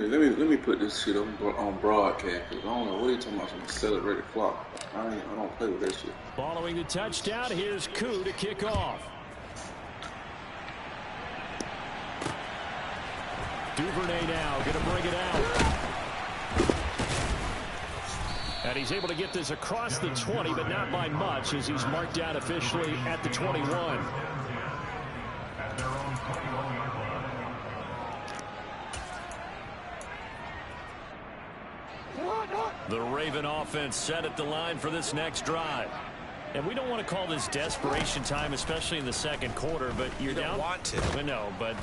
Hey, let me put this shit on broadcast because I don't know what he talking about, some accelerated clock. I don't play with that shit. Following the touchdown, here's Koo to kick off. Duvernay now going to bring it out. And he's able to get this across the 20, but not by much as he's marked down officially at the 21. The Raven offense set at the line for this next drive. And we don't want to call this desperation time, especially in the second quarter, but you're down. Want to. No, but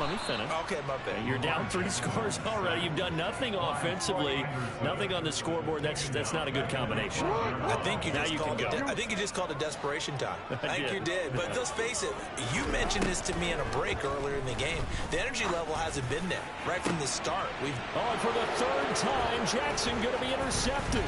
let me finish. Okay, my bad. You're down 3 scores already. You've done nothing offensively, nothing on the scoreboard. That's not a good combination. I think you just called it desperation time. I think you did. But let's face it, you mentioned this to me in a break earlier in the game. The energy level hasn't been there right from the start. For the third time, Jackson going to be intercepted.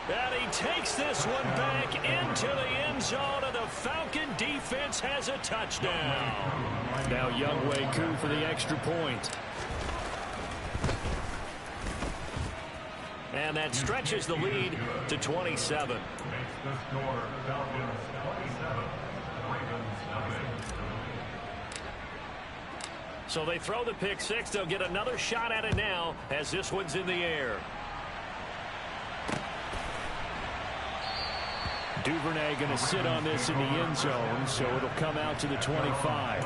And he takes this one back into the end zone, and the Falcon defense has a touchdown. Now Younghoe Koo for the extra point. And that stretches the lead to 27. So they throw the pick six. They'll get another shot at it now as this one's in the air. Duvernay going to sit on this in the end zone, so it'll come out to the 25.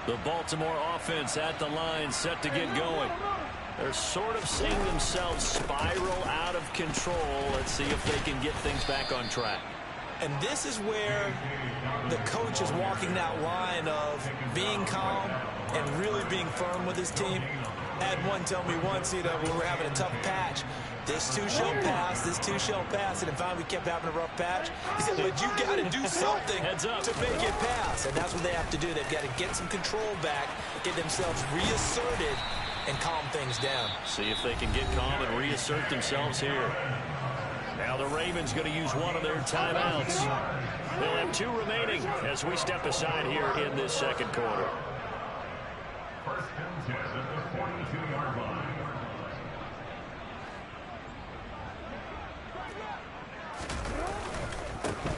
The Baltimore offense at the line, set to get going. They're sort of seeing themselves spiral out of control. Let's see if they can get things back on track. And this is where the coach is walking that line of being calm and really being firm with his team. I had one tell me once, when we're having a tough patch, this too shall pass, this too shall pass. And finally we kept having a rough patch. He said, but you got to do something to make it pass. And that's what they have to do. They've got to get some control back, get themselves reasserted, and calm things down. See if they can get calm and reassert themselves here. Now the Ravens going to use one of their timeouts. They'll have 2 remaining as we step aside here in this second quarter. First and 10 at the 42-yard line.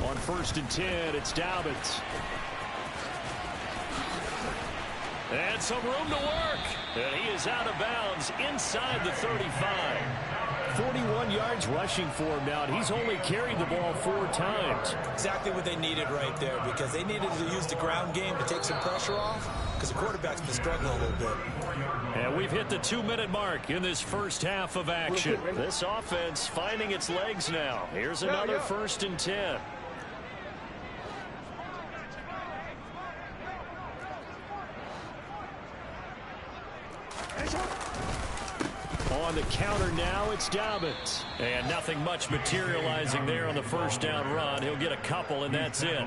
On first and 10, it's Dobbins. And some room to work. And he is out of bounds inside the 35. 41 yards rushing for him now, and he's only carried the ball 4 times. Exactly what they needed right there, because they needed to use the ground game to take some pressure off, because the quarterback's been struggling a little bit. And we've hit the 2-minute mark in this first half of action. This offense finding its legs now. Here's another first and 10. On the counter now, it's Dobbins. And nothing much materializing there on the first down run. He'll get a couple, and that's it.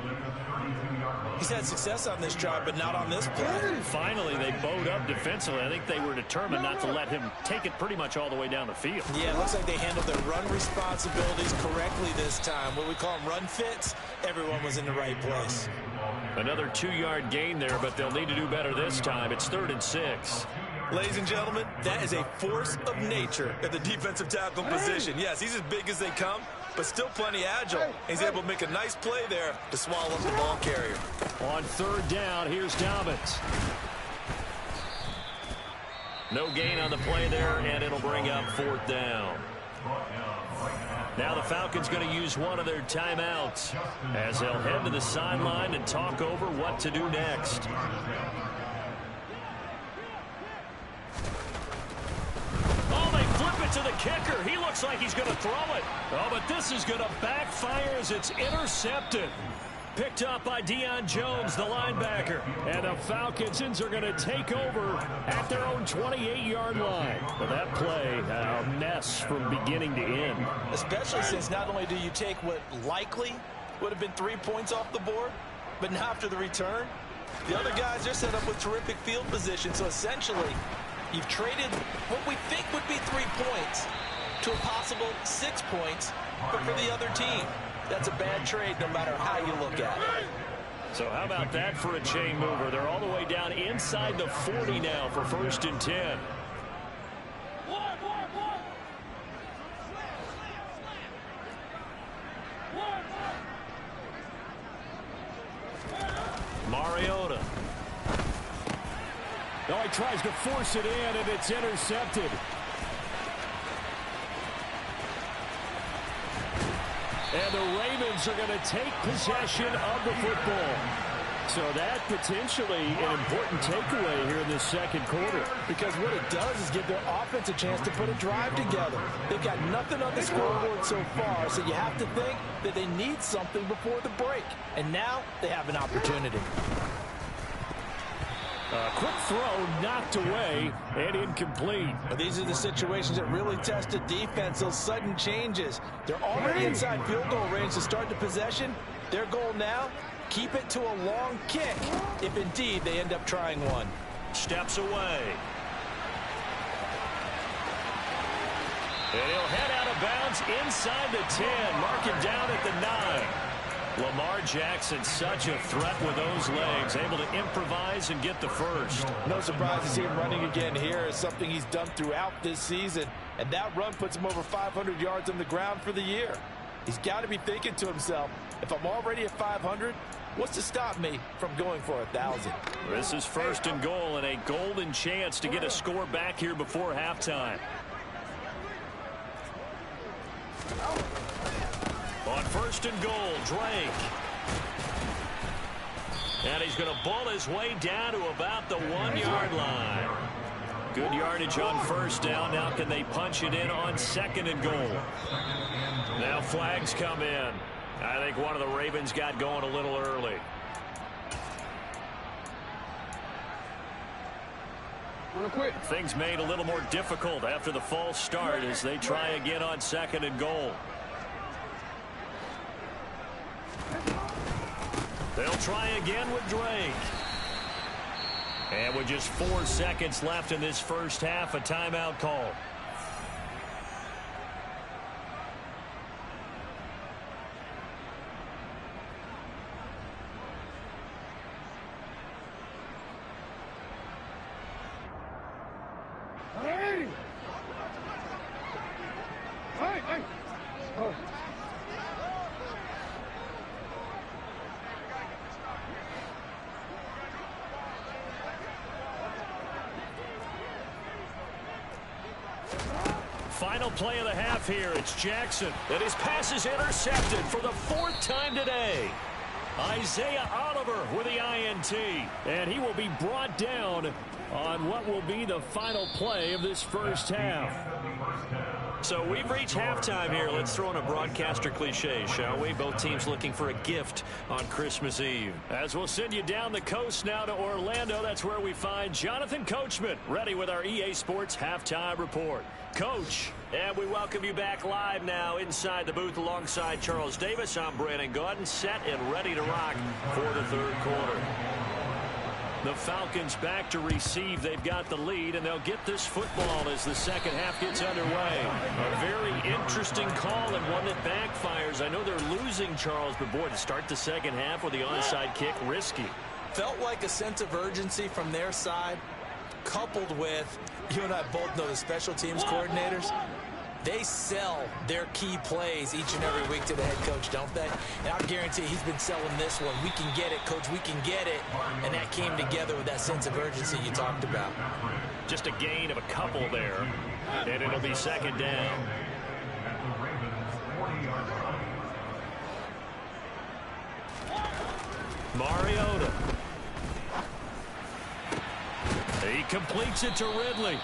He's had success on this drive, but not on this play. Finally, they bowed up defensively. I think they were determined not to let him take it pretty much all the way down the field. Yeah, it looks like they handled their run responsibilities correctly this time. What we call them run fits, everyone was in the right place. Another 2-yard gain there, but they'll need to do better this time. It's 3rd and 6. Ladies and gentlemen, that is a force of nature at the defensive tackle position. Yes, he's as big as they come, but still plenty agile. He's able to make a nice play there to swallow up the ball carrier. On 3rd down, here's Dobbins. No gain on the play there, and it'll bring up 4th down. Now the Falcons going to use one of their timeouts as they'll head to the sideline and talk over what to do next. To the kicker. He looks like he's going to throw it. Oh, but this is going to backfire as it's intercepted. Picked up by Deion Jones, the linebacker. And the Falcons are going to take over at their own 28-yard line. But that play, a mess from beginning to end. Especially since not only do you take what likely would have been 3 points off the board, but now after the return, The other guys, they're set up with terrific field position. So essentially, you've traded what we think would be 3 points to a possible 6 points, but for the other team. That's a bad trade no matter how you look at it. So how about that for a chain mover? They're all the way down inside the 40 now for 1st and 10. Mariota. Oh, he tries to force it in, and it's intercepted. And the Ravens are going to take possession of the football. So that potentially an important takeaway here in the second quarter. Because what it does is give their offense a chance to put a drive together. They've got nothing on the scoreboard so far, so you have to think that they need something before the break. And now they have an opportunity. A quick throw knocked away and incomplete. These are the situations that really test a defense, those sudden changes. They're already inside field goal range to start the possession. Their goal now, keep it to a long kick, if indeed they end up trying one. Steps away. And he'll head out of bounds inside the 10, marking down at the 9. Lamar Jackson, such a threat with those legs, able to improvise and get the first. No surprise to see him running again here. It's something he's done throughout this season. And that run puts him over 500 yards on the ground for the year. He's got to be thinking to himself, if I'm already at 500, what's to stop me from going for 1,000? This is 1st and goal and a golden chance to get a score back here before halftime. On 1st and goal, Drake. And he's going to ball his way down to about the 1-yard line. Good yardage on 1st down. Now can they punch it in on 2nd and goal? Now flags come in. I think one of the Ravens got going a little early. Things made a little more difficult after the false start as they try again on 2nd and goal. They'll try again with Drake. And with just 4 seconds left in this first half, a timeout call. Final play of the half here. It's Jackson. And his pass is intercepted for the 4th time today. Isaiah Oliver with the INT. And he will be brought down on what will be the final play of this first half. So we've reached halftime here. Let's throw in a broadcaster cliche, shall we? Both teams looking for a gift on Christmas Eve. As we'll send you down the coast now to Orlando, that's where we find Jonathan Coachman, ready with our EA Sports Halftime Report. Coach, and we welcome you back live now inside the booth alongside Charles Davis. I'm Brandon Gaudin, set and ready to rock for the 3rd quarter. The Falcons back to receive. They've got the lead, and they'll get this football as the second half gets underway. A very interesting call and one that backfires. I know they're losing, Charles, but boy, to start the second half with the onside kick, risky. Felt like a sense of urgency from their side, coupled with, you and I both know the special teams coordinators. They sell their key plays each and every week to the head coach, don't they? And I guarantee he's been selling this one. We can get it, coach. We can get it. And that came together with that sense of urgency you talked about. Just a gain of a couple there. And it'll be 2nd down. Mariota. He completes it to Ridley.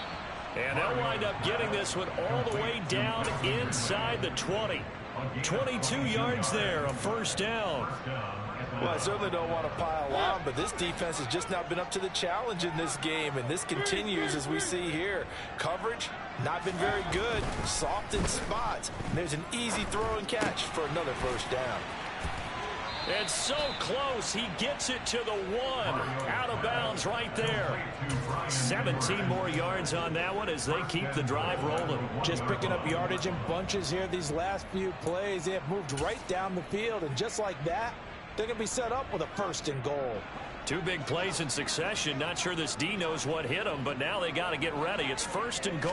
And they'll wind up getting this one all the way down inside the 20. 22 yards there, a 1st down. Well, I certainly don't want to pile on, but this defense has just not been up to the challenge in this game, and this continues as we see here. Coverage, not been very good, soft in spots. And there's an easy throw and catch for another 1st down. It's so close. He gets it to the 1. Out of bounds right there. 17 more yards on that one as they keep the drive rolling. Just picking up yardage in bunches here these last few plays. They have moved right down the field, and just like that, they're going to be set up with a 1st and goal. 2 big plays in succession. Not sure this D knows what hit him, but now they got to get ready. It's 1st and goal.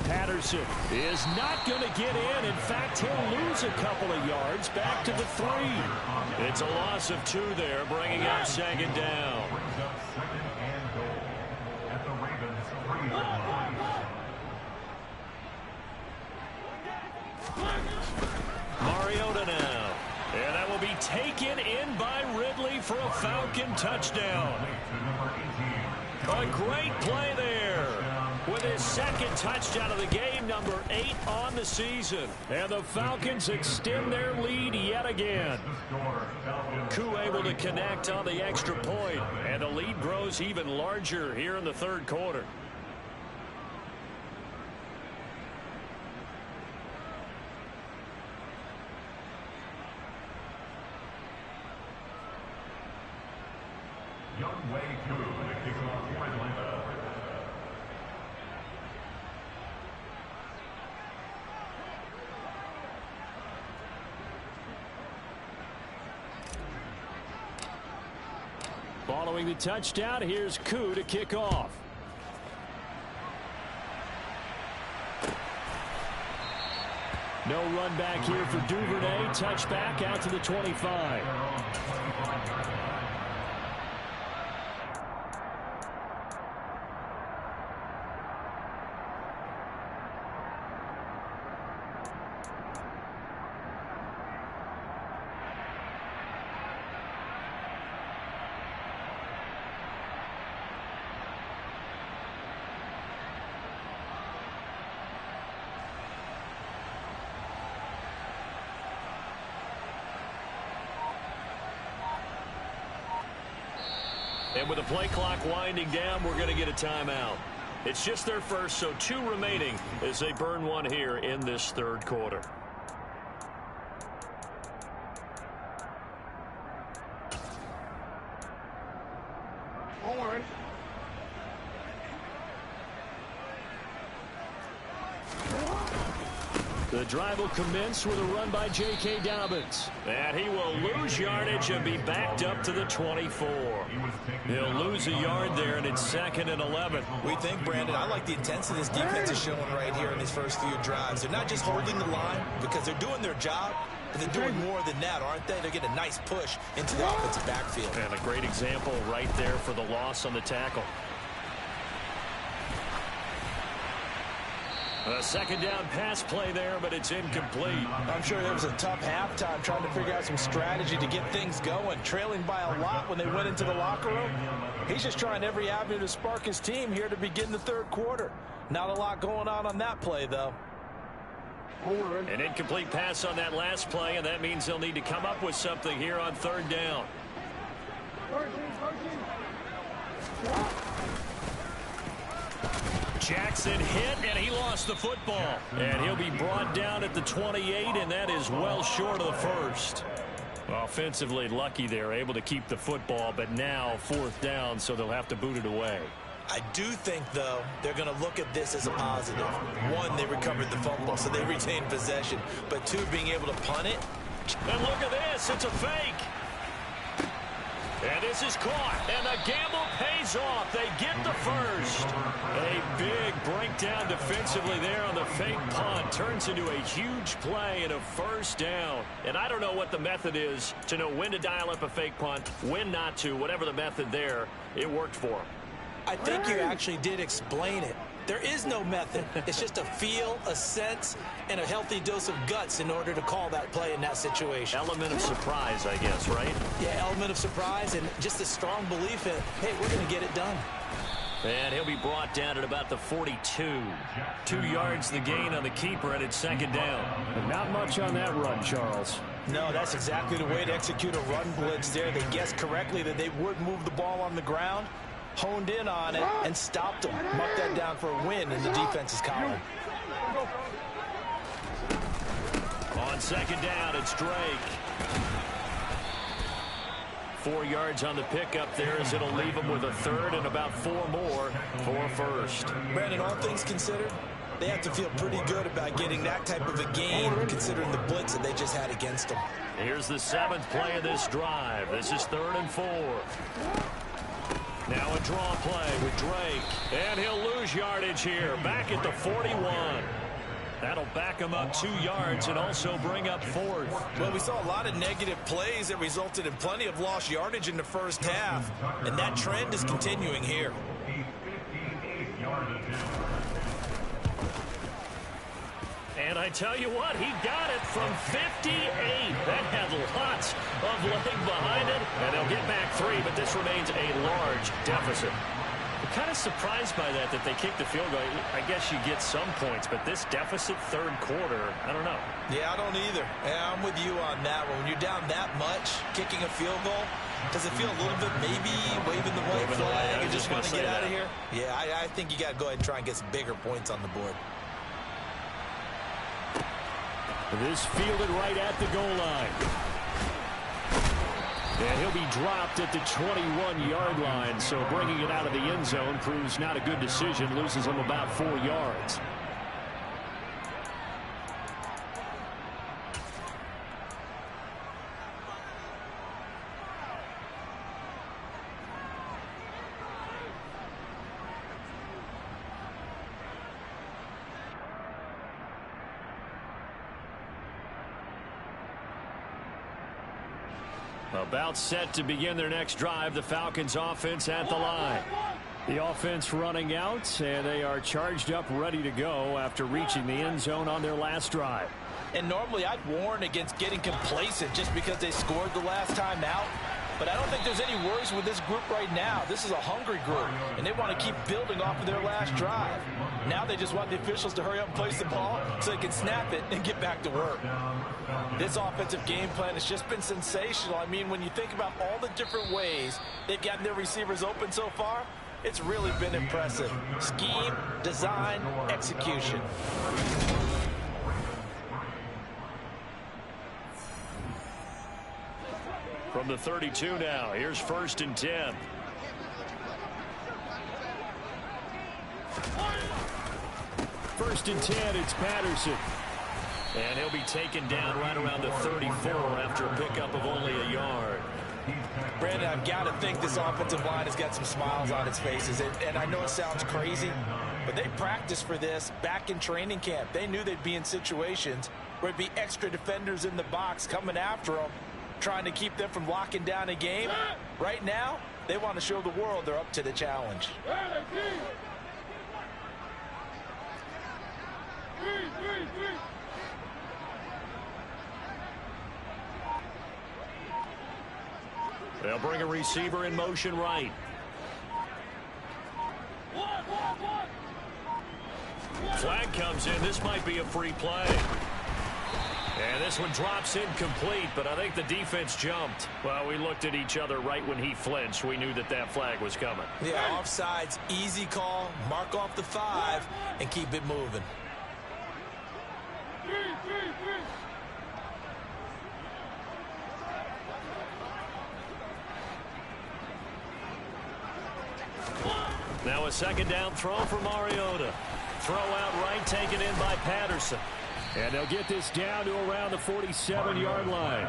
Patterson is not going to get in. In fact, he'll lose a couple of yards back to the 3. It's a loss of 2 there, bringing up 2nd down. Mariota now. And that will be taken in by Ridley for a Falcon touchdown. A great play there. With his 2nd touchdown of the game, number 8 on the season. And the Falcons extend their lead yet again. Koo able to connect on the extra point, and the lead grows even larger here in the 3rd quarter. Younghoe Koo, the kickoff for Atlanta. Following the touchdown, here's Koo to kick off. No run back here for Duvernay. Touchback out to the 25. And with the play clock winding down, we're going to get a timeout. It's just their first, so 2 remaining as they burn one here in this 3rd quarter. The drive will commence with a run by J.K. Dobbins. And he will lose yardage and be backed up to the 24. He'll lose a yard there, and it's 2nd and 11. We think, Brandon, I like the intensity this defense is showing right here in these first few drives. They're not just holding the line because they're doing their job, but they're doing more than that, aren't they? They're getting a nice push into the offensive backfield. And a great example right there for the loss on the tackle. A 2nd down pass play there, but it's incomplete. I'm sure there was a tough halftime trying to figure out some strategy to get things going, trailing by a lot when they went into the locker room. He's just trying every avenue to spark his team here to begin the 3rd quarter. Not a lot going on that play, though. An incomplete pass on that last play, and that means they'll need to come up with something here on 3rd down. Jackson hit, and he lost the football. And he'll be brought down at the 28, and that is well short of the 1st. Offensively lucky they're able to keep the football, but now 4th down, so they'll have to boot it away. I do think, though, they're going to look at this as a positive. 1, they recovered the fumble, so they retained possession. But 2, being able to punt it. And look at this. It's a fake. And this is caught, and the gamble pays off. They get the 1st. A big breakdown defensively there on the fake punt. Turns into a huge play and a 1st down. And I don't know what the method is to know when to dial up a fake punt, when not to. Whatever the method there, it worked for them. I think you actually did explain it. There is no method. It's just a feel, a sense, and a healthy dose of guts in order to call that play in that situation. Element of surprise, I guess, right? Yeah, element of surprise and just a strong belief in, hey, we're going to get it done. And he'll be brought down at about the 42. 2 yards the gain on the keeper, and it's 2nd down. And not much on that run, Charles. No, that's exactly the way to execute a run blitz there. They guessed correctly that they would move the ball on the ground, honed in on it, and stopped them. Mucked that down for a win in the defense's column. On 2nd down, it's Drake. 4 yards on the pickup there as it'll leave them with a third and about 4 more for first. Brandon, all things considered, they have to feel pretty good about getting that type of a game considering the blitz that they just had against them. Here's the 7th play of this drive. This is 3rd and 4. Now a draw play with Drake. And he'll lose yardage here. Back at the 41. That'll back him up 2 yards and also bring up 4th. Well, we saw a lot of negative plays that resulted in plenty of lost yardage in the first half. And that trend is continuing here. And I tell you what, he got it from 58. That had lots of leg behind it. And they'll get back 3, but this remains a large deficit. I'm kind of surprised by that they kicked the field goal. I guess you get some points, but this deficit 3rd quarter, I don't know. Yeah, I don't either. Yeah, I'm with you on that one. When you're down that much, kicking a field goal, does it feel a little bit maybe waving the white flag and just want to get out of here? Yeah, I think you got to go ahead and try and get some bigger points on the board. This fielded right at the goal line. And he'll be dropped at the 21-yard line, so bringing it out of the end zone proves not a good decision, loses him about 4 yards. About set to begin their next drive, the Falcons offense at the line. The offense running out, and they are charged up, ready to go after reaching the end zone on their last drive. And normally I'd warn against getting complacent just because they scored the last time out. But I don't think there's any worries with this group right now. This is a hungry group, and they want to keep building off of their last drive. Now they just want the officials to hurry up and place the ball so they can snap it and get back to work. This offensive game plan has just been sensational. I mean, when you think about all the different ways they've gotten their receivers open so far, it's really been impressive. Scheme, design, execution. From the 32 now, here's 1st and 10. First and 10, it's Patterson. And he'll be taken down right around the 34 after a pickup of only a yard. Brandon, I've got to think this offensive line has got some smiles on its faces. And I know it sounds crazy, but they practiced for this back in training camp. They knew they'd be in situations where it'd be extra defenders in the box coming after them, trying to keep them from locking down a game. Right now, they want to show the world they're up to the challenge. They'll bring a receiver in motion right. Flag comes in. This might be a free play. And this one drops incomplete, but I think the defense jumped. Well, we looked at each other right when he flinched. We knew that that flag was coming. Yeah, offsides, easy call. Mark off the 5 and keep it moving. Now a 2nd down throw for Mariota. Throw out right, taken in by Patterson. And they'll get this down to around the 47-yard line.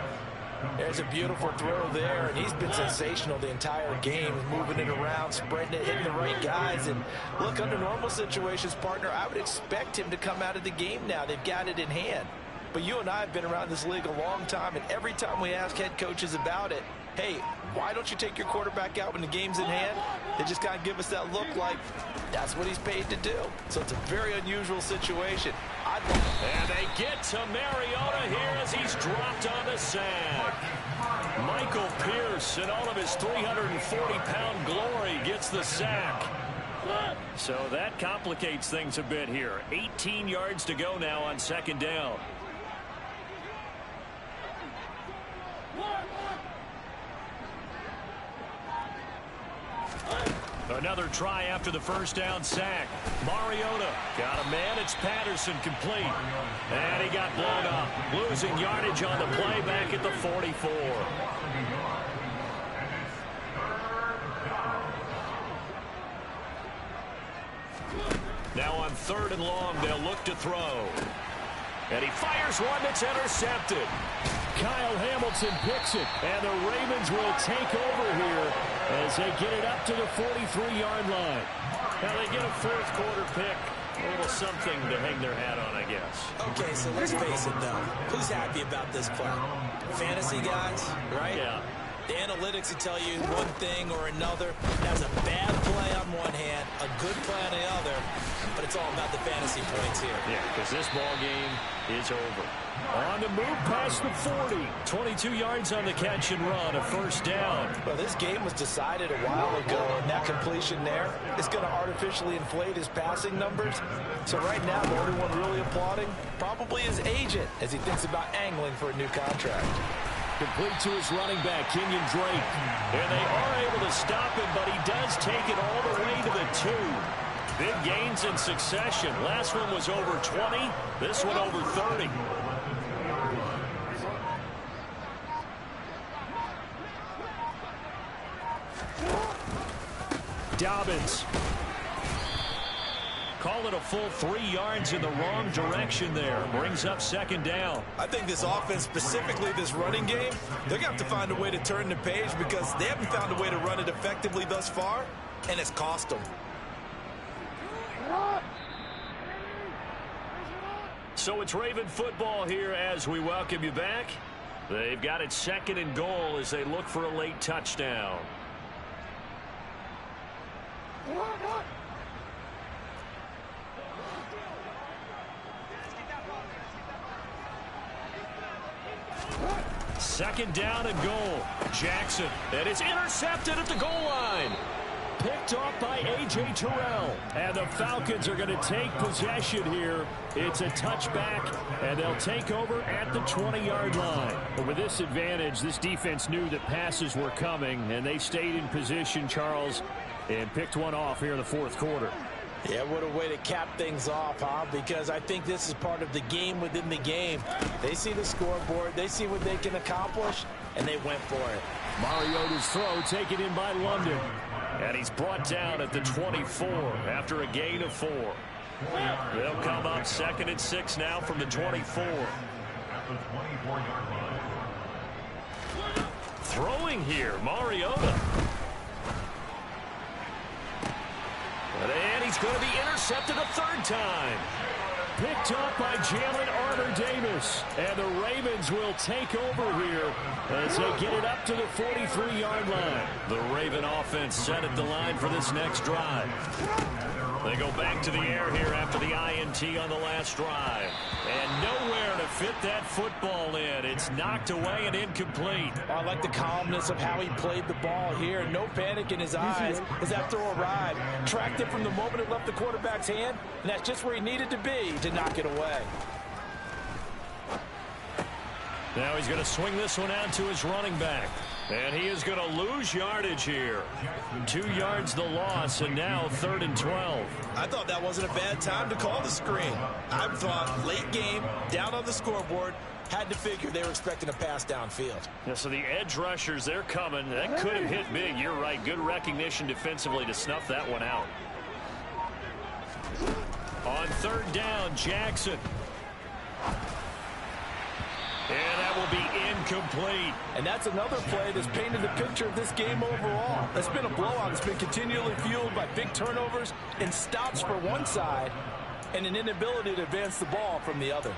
There's a beautiful throw there, and he's been sensational the entire game, moving it around, spreading it, hitting the right guys. And look, under normal situations, partner, I would expect him to come out of the game now. They've got it in hand. But you and I have been around this league a long time, and every time we ask head coaches about it, hey, why don't you take your quarterback out when the game's in hand? They just kind of give us that look like that's what he's paid to do. So it's a very unusual situation. And they get to Mariota here as he's dropped on the sack. Michael Pierce, in all of his 340-pound glory, gets the sack. So that complicates things a bit here. 18 yards to go now on 2nd down. Another try after the first down sack. Mariota got a man. It's Patterson complete. And he got blown up. Losing yardage on the play back at the 44. Now on 3rd and long, they'll look to throw. And he fires one that's intercepted. Kyle Hamilton picks it, and the Ravens will take over here as they get it up to the 43-yard line. Now they get a 4th quarter pick. A little something to hang their hat on, I guess. Okay, so let's face it, though. Who's happy about this play? Fantasy guys, right? Yeah. The analytics will tell you one thing or another. That's a bad play on one hand, a good play on the other, but it's all about the fantasy points here. Yeah, because this ball game is over. On the move past the 40. 22 yards on the catch and run, a 1st down. Well, this game was decided a while ago, and that completion there is going to artificially inflate his passing numbers. So right now, the only one really applauding probably his agent as he thinks about angling for a new contract. Complete to his running back, Kenyon Drake. And they are able to stop him, but he does take it all the way to the 2. Big gains in succession. Last one was over 20. This one over 30. Dobbins. Call it a full 3 yards in the wrong direction there. Brings up 2nd down. I think this offense, specifically this running game, they're going to have to find a way to turn the page because they haven't found a way to run it effectively thus far, and it's cost them. So it's Raven football here as we welcome you back. They've got it 2nd and goal as they look for a late touchdown. Second down and goal. Jackson. And it's intercepted at the goal line. Picked off by A.J. Terrell. And the Falcons are going to take possession here. It's a touchback, and they'll take over at the 20-yard line. But with this advantage, this defense knew that passes were coming, and they stayed in position, Charles, and picked one off here in the 4th quarter. Yeah, what a way to cap things off, huh? Because I think this is part of the game within the game. They see the scoreboard, they see what they can accomplish, and they went for it. Mariota's throw taken in by London. And he's brought down at the 24 after a gain of 4. They'll come up 2nd and 6 now from the 24. Throwing here, Mariota. And he's going to be intercepted a 3rd time. Picked up by Jalen Armour-Davis. And the Ravens will take over here as they get it up to the 43-yard line. The Raven offense set at the line for this next drive. They go back to the air here after the INT on the last drive. And nowhere to fit that football in. It's knocked away and incomplete. I like the calmness of how he played the ball here. No panic in his eyes as that throw arrived. Tracked it from the moment it left the quarterback's hand, and that's just where he needed to be to knock it away. Now he's going to swing this one out to his running back. And he is going to lose yardage here. 2 yards the loss, and now 3rd and 12. I thought that wasn't a bad time to call the screen. I thought late game, down on the scoreboard, had to figure they were expecting a pass downfield. Yeah, so the edge rushers, they're coming. That could have hit big. You're right. Good recognition defensively to snuff that one out. On 3rd down, Jackson. And that will be incomplete. And that's another play that's painted the picture of this game overall. It's been a blowout. It's been continually fueled by big turnovers and stops for one side and an inability to advance the ball from the other.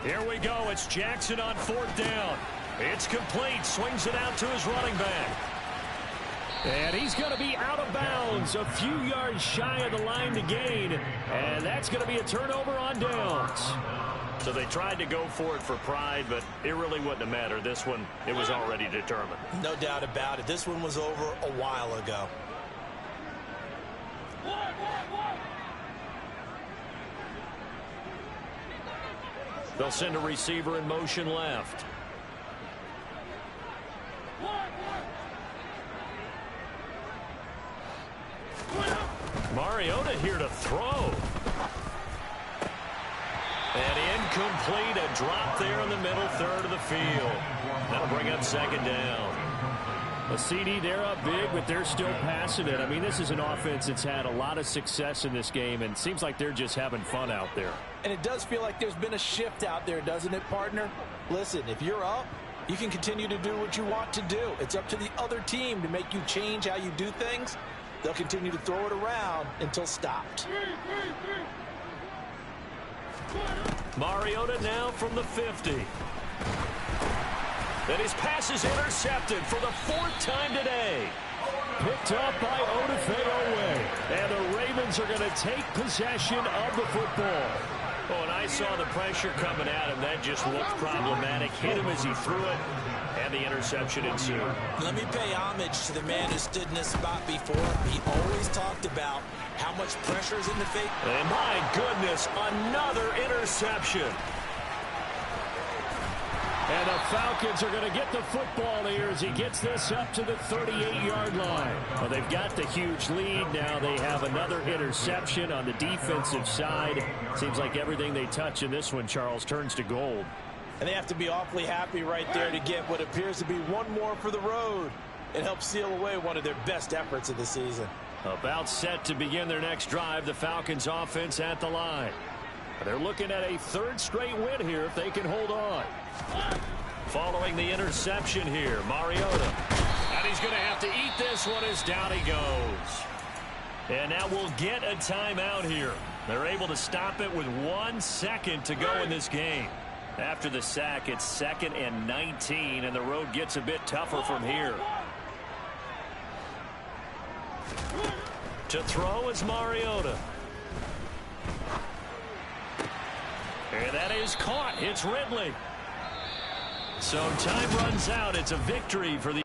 Here we go. It's Jackson on 4th down. It's complete. Swings it out to his running back. And he's going to be out of bounds. A few yards shy of the line to gain. And that's going to be a turnover on downs. So they tried to go for it for pride, but it really wouldn't have mattered. This one, it was already determined. No doubt about it. This one was over a while ago. They'll send a receiver in motion left. Mariota here to throw. And incomplete. A drop there in the middle third of the field. That'll bring up second down. A CD, they're up big, but they're still passing it. I mean, this is an offense that's had a lot of success in this game, and it seems like they're just having fun out there. And it does feel like there's been a shift out there, doesn't it, partner? Listen, if you're up, you can continue to do what you want to do. It's up to the other team to make you change how you do things. They'll continue to throw it around until stopped. Mariota now from the 50. And his pass is intercepted for the 4th time today. Picked up by Odafe Oweh. And the Ravens are going to take possession of the football. Oh, and I saw the pressure coming at him. That just looked problematic. Hit him as he threw it, and the interception ensued. Let me pay homage to the man who stood in this spot before. He always talked about how much pressure is in the face. And my goodness, another interception. And the Falcons are going to get the football here as he gets this up to the 38-yard line. Well, they've got the huge lead. Now they have another interception on the defensive side. Seems like everything they touch in this one, Charles, turns to gold. And they have to be awfully happy right there to get what appears to be one more for the road. It helps seal away one of their best efforts of the season. About set to begin their next drive, the Falcons offense at the line. They're looking at a 3rd straight win here if they can hold on. Following the interception here, Mariota. And he's going to have to eat this one as down he goes. And now we'll get a timeout here. They're able to stop it with 1 second to go in this game. After the sack, it's 2nd and 19, and the road gets a bit tougher from here. To throw is Mariota. And that is caught. It's Ridley. So time runs out. It's a victory for the